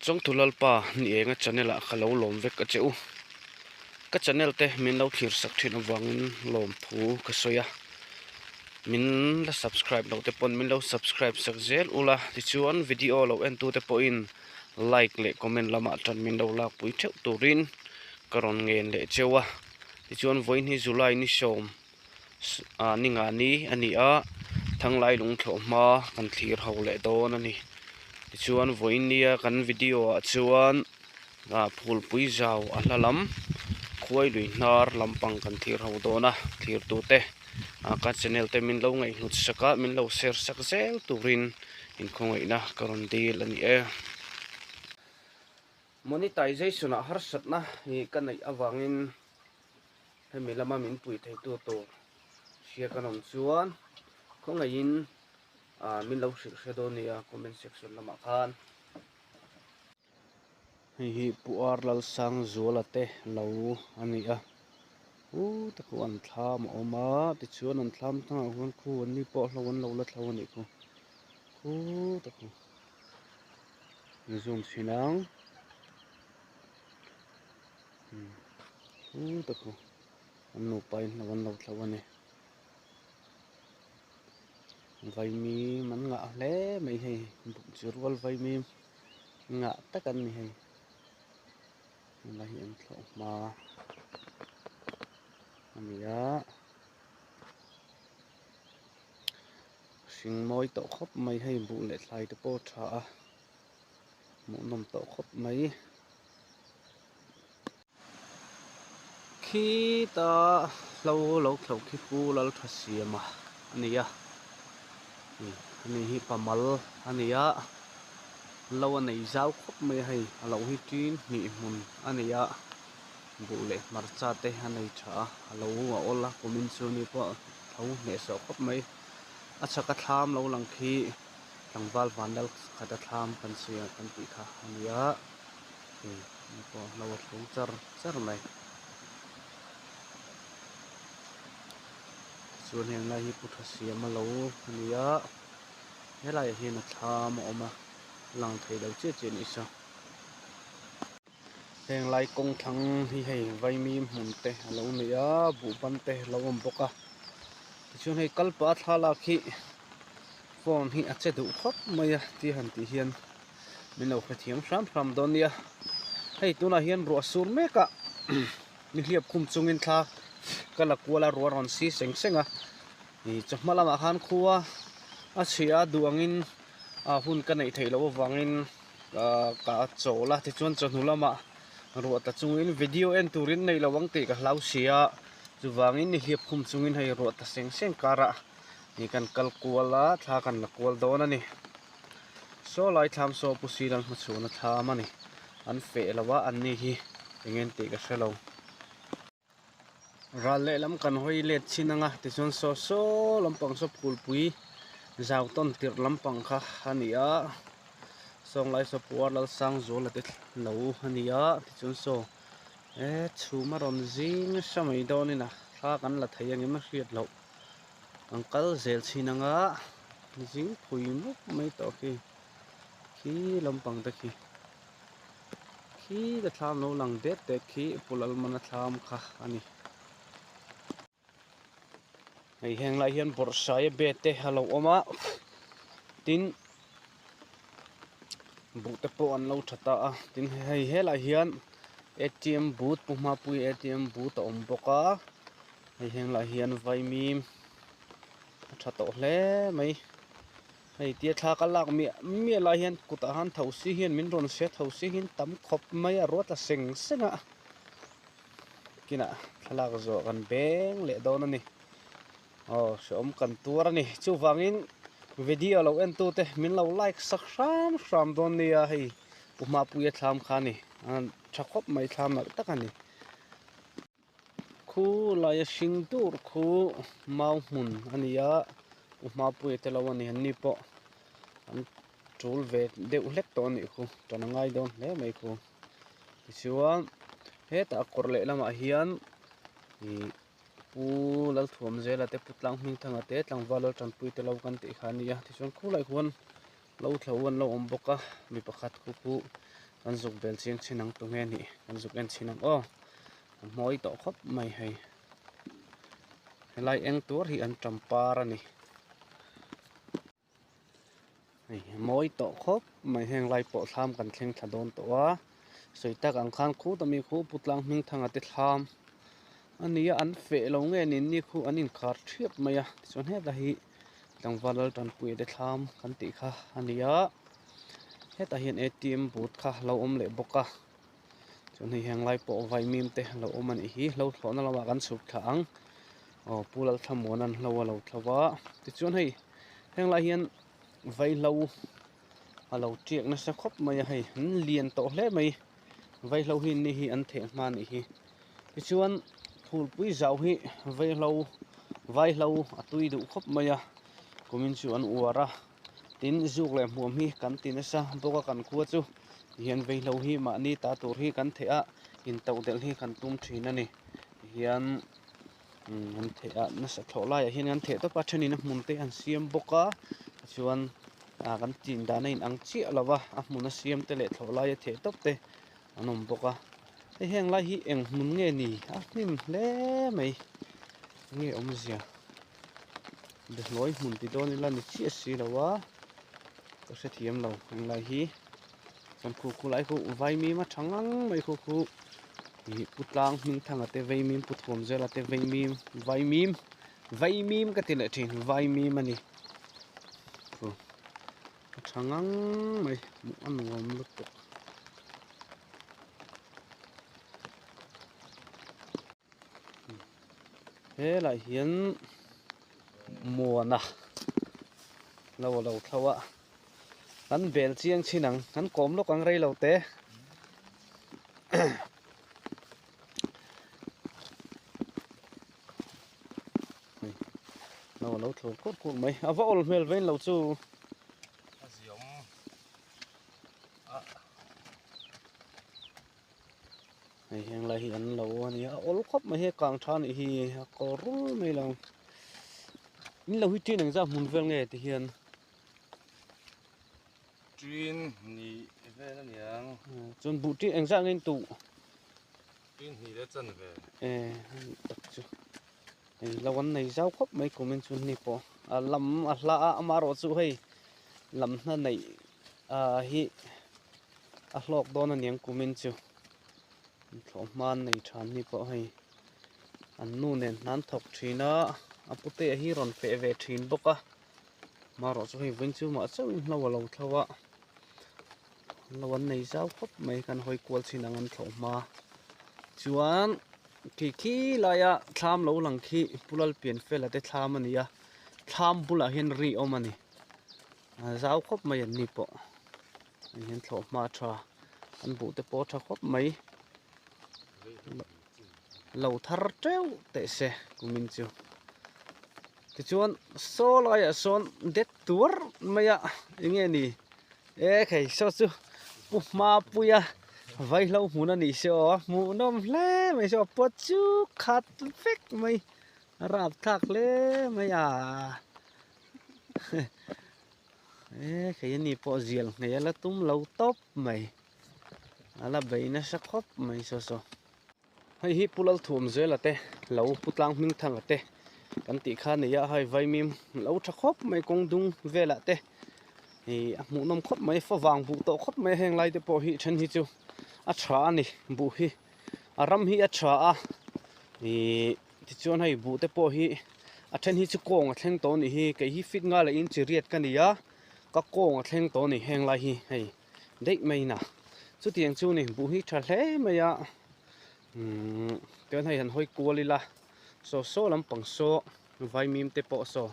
trong thu lalpa ni enga channel a khalo lom vek ka cheu ka channel te min lo thir sak thin awangin lom thu ka soya min la subscribe lo te pon min lo subscribe sak zel ula ti chuan video lo en tu te po in like le comment lama tan min lo lak pui theu turin karon ngen le chewa ti chuan voin hi July ni som ni nga ni ani a thanglai lung thlo ma kan thlir ho le don ani ti chuan voin nia kan video a chuan phul pui zau a hlalam khuai lui nar lampang kan thlir ho dona thlir tu te ka channel te min lo ngai hlut saka min lo share sak zel turin in khongai na karon dil ani e monetization a har satna hi kanai awangin hemi lama min pui thei tu to share kanom chuan khongai in min lo shik shedonia comment section lama khan hi puar lal sang zualate lo ani a ta ko an thlam oma ti chuan an thlam tanga huan khu an ni po hlawon lo la thlo ani ko ta ko zoom sinang ta ko an no pai hlawon lo thlo ani vai mi man nga hle mai hei buk chirwal vai mi nga takan ni hei la hi an thlo ma ania sing moi to khop mai hei bu le thlai te po tha a mu nom to khop mai khi ta lo thlo khi pu lal thasiama ania ni hi pamal ania lo nei zau khop mai hei alo hi tin ni mun ania bu le marcha te hanei tha alo wa ola komin chu ni po thau ne so khop mai acha ka thlam lo lang khi tangwal vandal khata thlam kan sia kan ti kha ania ni po lo thung char mai chuan heng lai hi puthasia ma lo ania helai hi na thlam oma lang thei lo che chen isa heng lai kong thang hi hei vai mi mun te lo nia bu ban te lo om boka chuan hei kalpa thala khi phone hi a che du khop mai a ti han ti hian min lo kha thiam ram don nia hei tuna hian ro sur meka ni hliap khum chungin thla kala kuala ro ron si senga ni chahmalama khan khuwa a chhia duangin hun ka nei thei lo wangin ka chola ti chuan chanulama ro ta chungin video en turin nei lawang te ka hlau sia chuwangin ni hliap khum chungin hei ro ta seng kara ni kan kal kuala thla kan la kual don ani so lai tham so pusilang ma chuna tham ani an fe lawa an ni hi engen te ka shelo ralle lam kan hoi let chinanga ti chon so lampang so phul pui zau ton tir lampang kha ania song lai so puar lal sang zol ate lo ania ti chon so chuma ron jing samai doni na tha kan la thai angin ma hriat lo angkal zel chinanga jing phui mu mai to khi lampang ta khi ta thlam lo lang det te khi pulal mana thlam kha ani hei heng lai hian borsai be te halo oma tin bu te po an lo thata a tin hei helai hian ATM booth puma pui ATM booth om boka hei heng lai hian vai mi thato hle mai hei tia thla ka lak mi lai hian kuta han thosi hian min ron se thosi hin tam khop mai a rota senga kina thalak zo kan beng le don ani som kan tur ani chu wangin video lo en tu te min lo like sak ram don nia hei puma pui thlam khani an thakop mai thlam na takani khu lai sing tur khu mau mun ania puma pui te lo ani ni po an tul ve deuh hlek to ni khu tanangai don le mai khu chuan heta korle lama hian pu lal thuam zela te putlang hming thanga te tlangwal tan pui te lo kan ti khania ti chuan khu lai huan lo thlauan lo om boka mi pakhat khu kan zuk bel chiang chinang tu nge ni kan zuk en chinang o moi to khop mai hei helai eng tur hi an trampar ani hei moi to khop mai heng lai po thlam kan thleng thadon to wa soitak ang khan khu tami khu putlang hming thanga te thlam ania an fe lo nge nin ni khu anin khar thiep maya chon he da hi tangwalal tan pui de thlam kan ti kha ania heta hian ATM booth kha lo om le boka chon hi heng lai po vai mim te lo om ani hi lo thlona lawa kan suk thang pulal thamonan lo thawa ti chon hei heng lai hian vai lo alo tiak na sa khop mai hei lian to hle mai vai lo hi ni hi an the man hi ti chuan phul pui zau hi vai lo atui du khop maya kumin chu an uara tin zuk le muam hi kan tin sa boka kan khu chu hian vai lo hi ma ni ta tur hi kan the a in to del hi kan tum thin ani hian an the a na sa tholai hian an the to pathani na mun te an siam boka chuan kan tin da nei ang chi alawa a mun a siam te le tholai the top te anom boka te heng lai hi eng mun nge ni a hnim hle mai nge om zia de loi mun ti don la ni chi si lawa ko se thiam lo heng lai hi kan khu lai khu vai mi ma thangang mai khu hi putlang hming thanga te vai mim puthom zela te vai mim ka ti le thin vai mim ani khu thangang mai mu an ngom lu to he lại hiến mùa nà lâu thâu ạ hắn bèn chiang chi nắng hắn cốm lúc ăn rây lâu té lâu thâu cốt cụt mấy à võ mèo bên lâu chu này hiện lại hiện lâu này ổ khóc mà he càng than thì có rú mấy lâu những lâu hít trên ra muốn về nghe thì hiện chuyên nhị về nó nhàng chọn bút trên anh ra ngay tụ chuyên nhị đã chân về tập chu lâu anh này giao khóc mấy của mình chọn nị po làm la mà rồi chu hay làm nó này hi lọc đó là niềng của mình chu thọ man này chán nị po hay anh nu nên nán thọc chi nó apute hi ron pe ve thin boka maro chu hi ving chu ma chu lo thawa lawan nei zau khop mai kan hoi kwal chin angan tho ma chuan ki laya thlam lo lang khi pulal pian fel ate thlam ania thlam bula hian ri omani zau khop mai an ni po hian tho ma tha an bu te po tha khop mai lo thar treu te se kumin chu ti chuan so lai son det tur maya nge ni khei so chu pu ma puya vai lo mun ani so mu nom hle mai so pot chu khat fek mai rap thak le maya khei ni po zial nge la tum lo top mai ala beina sa khop mai so hei hi pulal thum zela te lo putlang ming thang ate kan ti kha ne ya hai vai mim lo tha khop mai kong dung vela te hi mu nom khop mai fa wang bu to khop mai heng lai te po hi then hi chu a tha ni bu hi aram hi a tha a hi ti chon hai bu te po hi a then hi chu kong a thleng to ni hi ke hi fit nga la in chi riat ka ni ya ka kong a thleng to ni heng lai hi hei dei mai na chu tiang chu ni bu hi tha hle mai ya tên hay hẳn hoi cua li la so lampang so vai mim te po so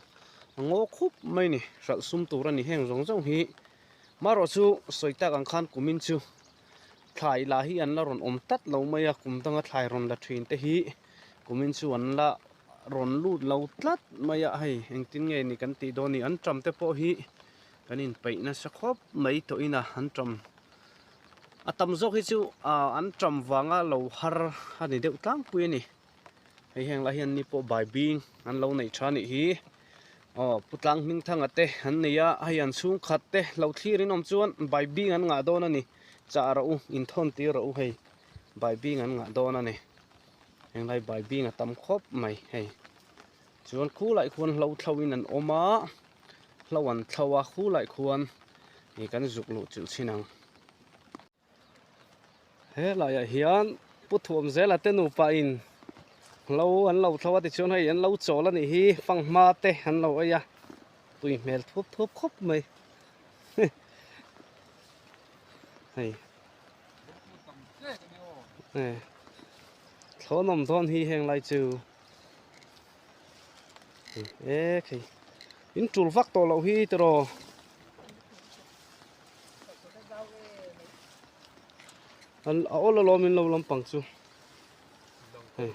ngo khup mai ni ral sum tu ra ni heng rong hi maro chu soita ang khan kumin chu thai la hi an la ron om tat lo mai a kum tanga thai ron la thin te hi kumin chu an la ron lut lo tlat mai a hei engtin nge ni kan ti do ni an tram te po hi kanin peina sa khop mai to ina an tram atam zok hi chu an tram wanga lo har ani deuh tlang pui ni hei heng la hian ni po bai bing an lo nei thani hi putlang ming thang ate an neya hei an chung khat te lo thlir in om chuan bai bing an nga don ani cha rau in thon ti rau hei bai bi ngan nga don ani heng lai bai bi nga tam khop mai hei chuan khu lai khuan lo thlawin an oma hlawan thlawa khu lai khuan ni kan zuk lu chil chinang he lai a hian puthum zela te nu pa in lo an lo thlawa ti chuan hei an lo chawl ani hi fangma te an lo aya tui mel thup thup khop mai hei thon nom thon hi heng lai chu khei in tul vak to lo hi tro an ol lo min lo lampang chu hei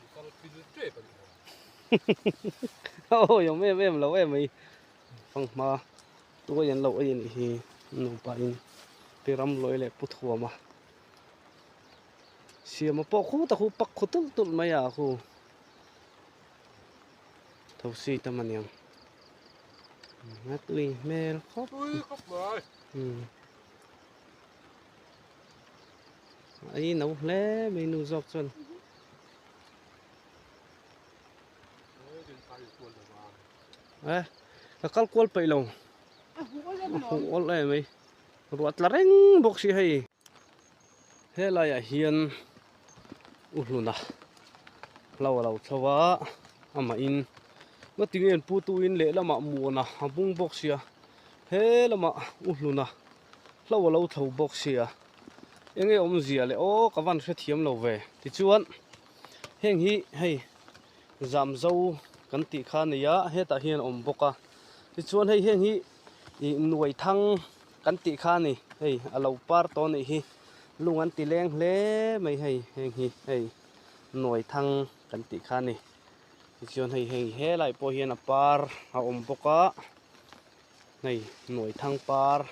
ôi yong em lo em ấy phong ma tôi yên lâu yên thì nụ pa in tiram loi le puthua ma sia ma po khu ta khu pak khu tul ma ya khu thau si ta man yang ngắt li mel khóc rồi ấy nấu lé menu dọc chân cái cal cuốn bay lâu ol em ấy ruột là reng bốc xì hay thế là ya hiền luna lâu chawa ama in nó tiếng yên putu in lệ là mà mua na bung bốc xì thế là mà luna lâu thầu bốc xì anh ấy ông gì lệ ô các bạn sẽ thiếm lâu về thì chuan heng hi hay giảm dâu kan ti kha ne ya he ta hian om boka ti chuan hei heng hi nuai thang kan ti kha ni hei alo par to ni hi lungan ti leng hle mai hei heng hi hei nuai thang kan ti kha ni ti chuan hei heng he lai po hian a par a om boka nei nuai thang par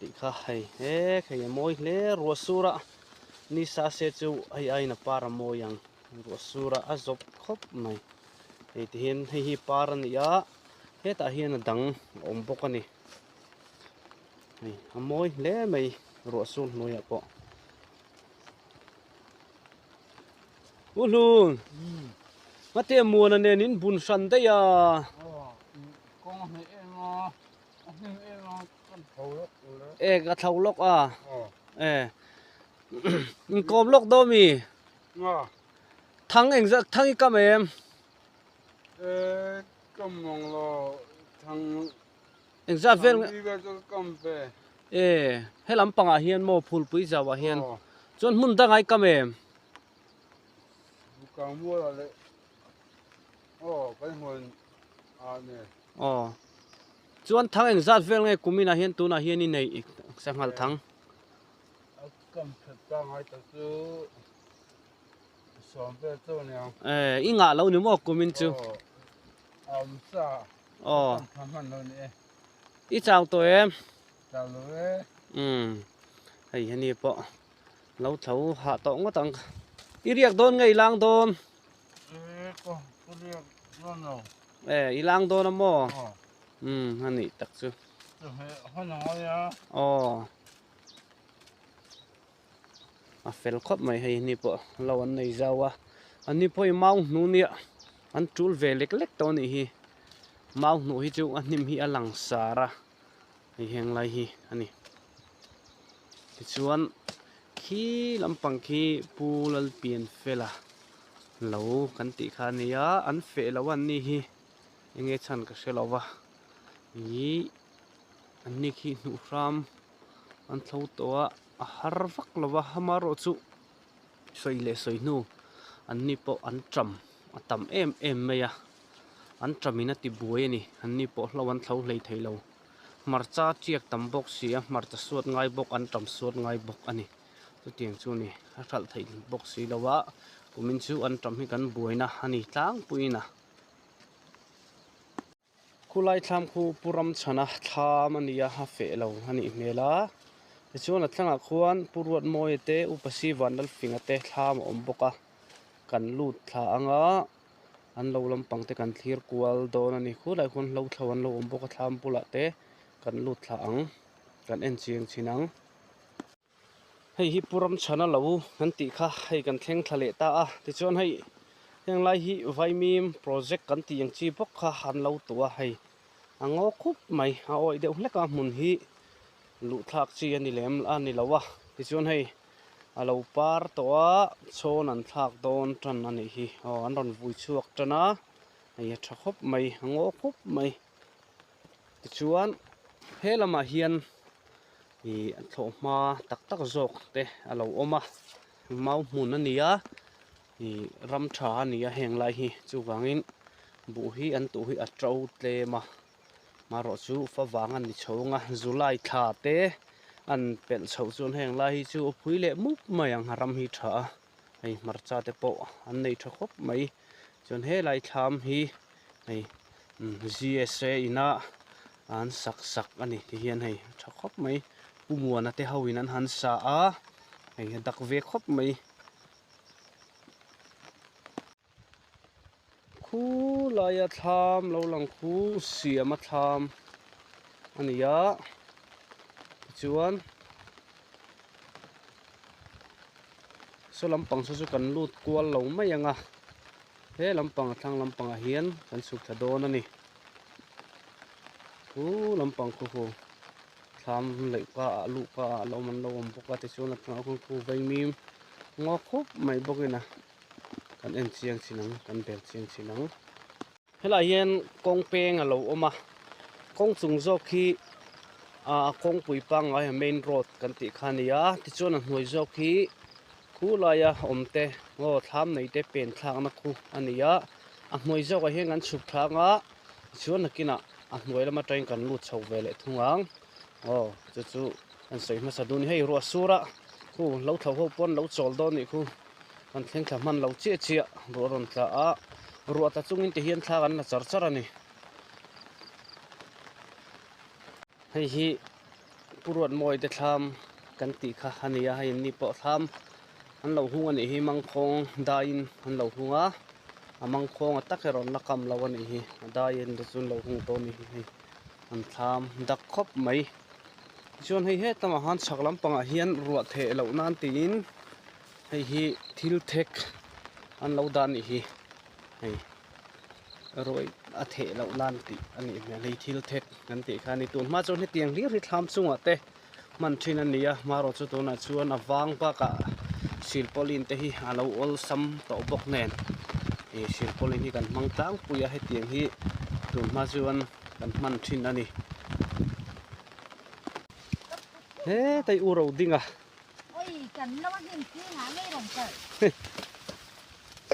ti kha hei he khei moi hle ro sura ni sa se chu ai na par mo yang ro sura a zop khop mai thì hiện hi par ani ya he ta hian dang om bok ani nei amoi le mai ro sun noya po ulun mate muan ane nin bun san te ya con này em con thầu lốc e ka thau lok a e in kom lok do mi thang eng za thang I kam em cầm mong lo thằng eng za vel đi về cho cầm về e he lam panga hian mo phul pui zawa hian chon mun da ngai kam em càng mua là đấy cái nguồn nè chuan thang eng zat vel nge kumina hian tuna hian in nei sangal thang cầm thật ra ngay từ từ sớm về chỗ nào inga lo ni mo kumin chu sa tham ăn rồi nè I chào tôi em chào rồi hay hani po lâu thấu hạ to ngó tang I riak don ngai lang don có riêng nó nào I lang don mo hani tak chu hôm nào ya a fel khop mai hay ni po lo an nei zawa ani poi mau nu nia an tul ve lek lek to ni hi mau nu hi chu anim hi alang sara hi heng lai hi ani ti chuan khi lampang khi pulal pian fela lo kan ti kha nia an fe lawan ni hi enge chan ka selawa hi anni khi nu ram an thlo to a har vak lawa hamaro chu soile soinu anni po an tram atam em meya an tramina ti buai ni anni po lawan thlo hlei theilo marcha chiak tam bok sia marcha suat ngai bok an tram suat ngai bok ani tu tiang chu ni a thal thei bok si lawa kumin chu an tram hi kan buaina ani tlang puina khulai thlam khu puram chana thlam ania ha fe lo ani mela chuan a thlanga khuan purwat moi te upasi vanal finga te thlam om boka kan lut thla anga an lo lampang te kan thlir kual don ani khulai khun lo thlowan lo om boka thlam pula te kan lut thla ang kan en chiang chinang hei hi puram chana lo kan ti kha hei kan thleng thlale ta a ti chuan hei heng lai hi vaimim project kan ti ang chi bok kha han lo tua hei ango khup mai a oi deuh hleka hmun hi lu thlak chi ani lem ani lowa ti chuan hei alo par towa chon an thlak don tan ani hi an ron vui chuak tana hei tha khop mai ango khup mai ti chuan helama hian i thlo ma tak tak zok te alo oma mau hmun ania i ram tha ania heng lai hi chu wangin bu hi an tu hi a tro tle ma ro chu fa wang an ni chhonga July tha te an pel chho chun heng lai hi chu phui le mup mai ang ram hi tha hei marcha te po an nei tha khop mai chon he lai tham hi hei GSA ina an sak ani ti hian hei tha khop mai umuana te hawin an han sa a hei dak ve khop mai khu laia thlam lo lang khu siama thlam ania chuan so lampang chu kan lut kual lo mai anga he lampang thlang lampang a hian kan suk tha don ani khu lampang khu thlam lei pa lu pa lo man lo om boka ti chuan atang khu vaimim ngo khup mai bokina kan en chiang chinang kan bel chiang chinang helai hian kong peng alo oma kong chung zo khi kong pui pang ai main road kan ti khania ti chuan a hnuai zo khi khu laia omte ngo thlam nei te pen thlang na khu ania a hnuai zo ka hian an chhup thlanga chuan nakina a hnuai lama train kan lut chho vele thungang chu an sei ma saduni hei ro sura khu lo thau ho pon lo chol don ni khu kan thleng thla man lo che chia ro ron tla a ruat a chungin te hian thla kan na char ani hei hi puruat moi te thlam kan ti kha ania hei ni po thlam an lo hung ani hi mangkhong dain an lo hunga a mangkhong a takeron lakam lo ani hi dain de chun lo hung to ni hi an thlam dak khop mai chuan hei he tama han chhak lampang a hian ruat the lo nan tin hei hi thil thek an lo dan ni hi hei roi a the lo nan ti ani hmel hei thil thek kan ti kha ni tun ma chuan he tiang hlir hi thlam chunga te man thin ania maro chu tuna chuan awang pa ka silpolin te hi alo ol sam to bok nen e silpolin hi kan mang tang puya he tiang hi tun ma chuan kan man thin ani he tai u ro dinga ôi cần nó bắt hình kia hả mấy đồng tử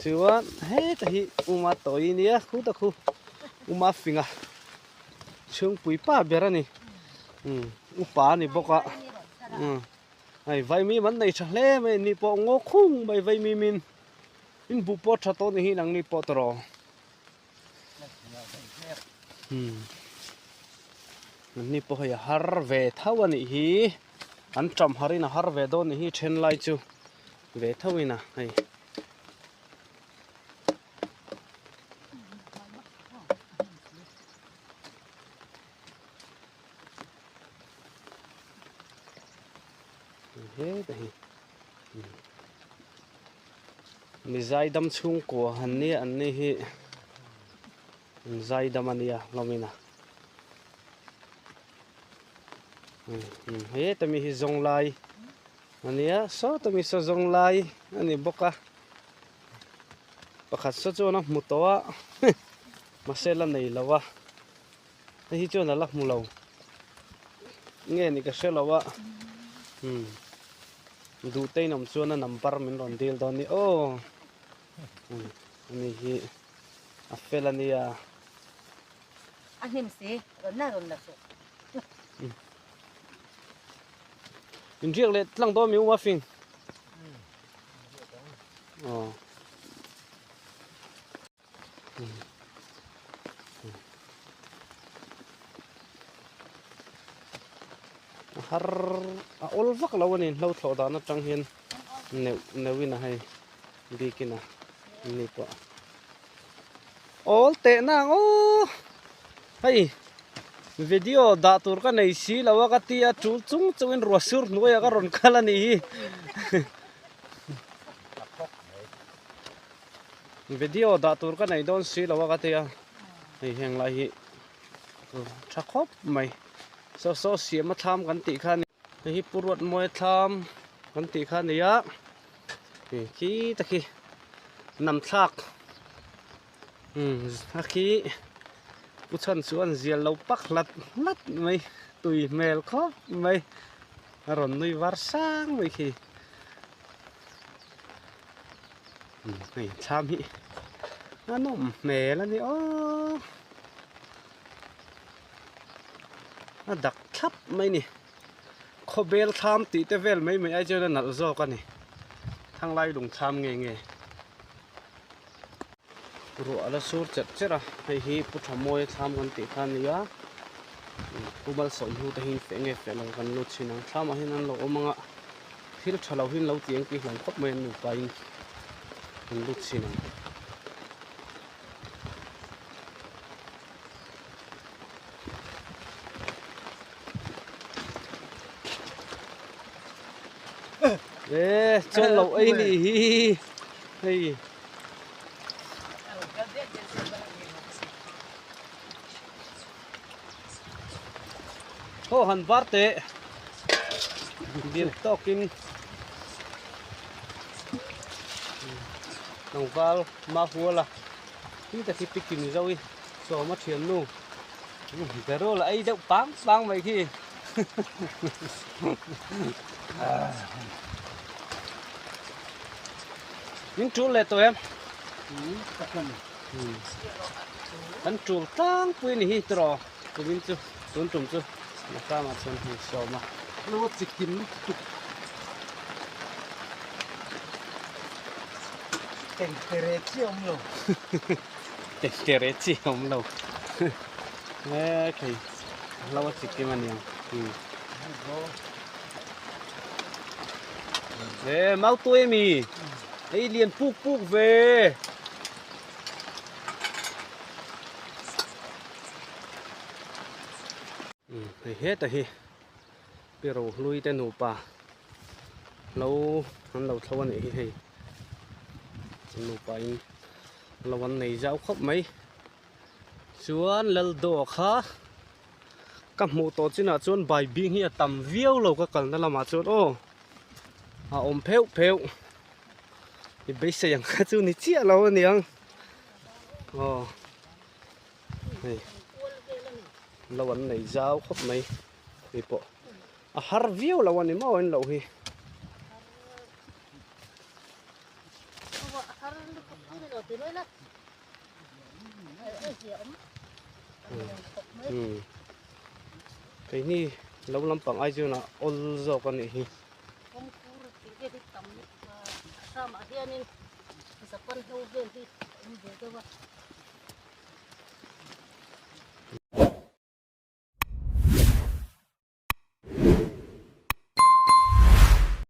chuan he ta hi uma toi nia khu ta khu uma finga chung pui pa berani upa ni boka ai vai mi man nei thle me ni po ngo khung bai vai mi min in bu po tha to ni hi nang ni po tro ni po ya har ve thawani hi an tram harina har ve do ni hi then lai chu ve thawina ai he ta hi mi zai dam chung ko han ni an ni hi zai dam ania lomina he ta mi hi zong lai ania so ta mi so zong lai ani boka pakhat so chu na mutowa masela nei lawa hi chu na lak mu lo nge ni ka selawa du tei nom chuan a number min ron deal don ni ani hi a fel ania anh em xí rồi là số in riêng le tlang do mi wa fin har a ol vak lo ani lo thlo da na tang hian newina hai bikina ni po ol te na o hei video da tur ka nei si lawa ka tia chu chung chuin ruasur nuya ka ron khala ni hi video da tur ka nei don si lawa ka tia hei heng lai hi thakop mai so siam ma tham kan ti khan hi purwat moi tham kan ti khan ya khi ta khi nằm thạc khi bút chân xuống diệt lâu bắc lật lật mấy tùy mèo khó mấy rồi nuôi vár sang mấy khi này tham hi nó nôm mè là gì ó nó đặc thấp mấy nè khó bel tham tí te vel mấy mấy ai chơi nó do con này thang lai đùng tham nghề nghề ruộng là sốt chật chết à hay hi bút thầm môi tham gần tỷ khan nữa bubal soi hu ta hin fe nge fe lang kan lu chinang tham a hin an lo omanga thil thalo hin lo tiang ki hlang khop men nu pain kan lu chinang chôn lẩu ấy nè hi hey ho han varte bien tokin nong val ma huala khi ta khi pikin rồi so mất thiền nu cái đó là ấy đâu bám mày khi những chú lệ tụi em anh chú tăng quên đi trò tụi mình chú tuấn trùng chú mà ta mà xem thì sao mà nó chỉ kín Cảnh tê chi ông lâu. kể chi không lâu nghe thì lâu chỉ cái mà nhiều để máu tôi mì ấy liền puk về thì hết rồi bây giờ lui tên hộp à lâu hắn đầu thâu này hay hộp anh lâu anh này giao khóc mấy chuan lel do kha kam mu to china chuan bai bing hi tam viau lo ka kal na lama chuan o a om pheu i be se yang kha chu ni chia lo niang o này lo an nei zau khop mai hi po a har viau lo an mo en lo hi cái này lâu lắm bằng ai chưa nào ôn rồi con này